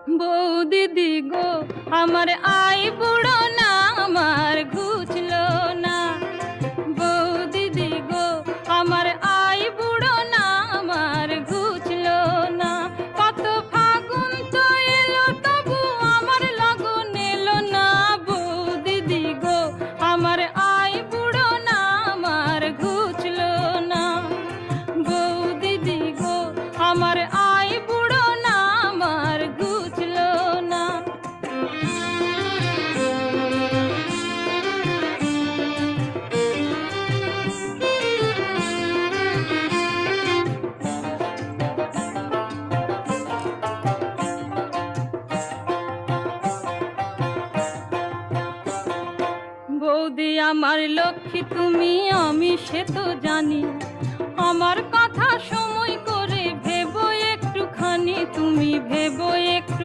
বৌদিদি গো আমার আই বুড়ো না, আমার ঘুচলো না। বৌদিদি গো আমার আই বুড়ো না, আমার ঘুচলো না। কত ফাগুন তো এলো তবু আমার লগন এলো না। বৌদিদি গো আমার আই বুড়ো না, আমার ঘুচলো না। বৌদিদি গো আমার আই বুড়ো না, আমার ঘুচলো না। বৌদি আমার লক্ষ্মী তুমি, আমি সে তো জানি। আমার কথা সময় করে ভেবো একটুখানি, তুমি ভেবো একটু।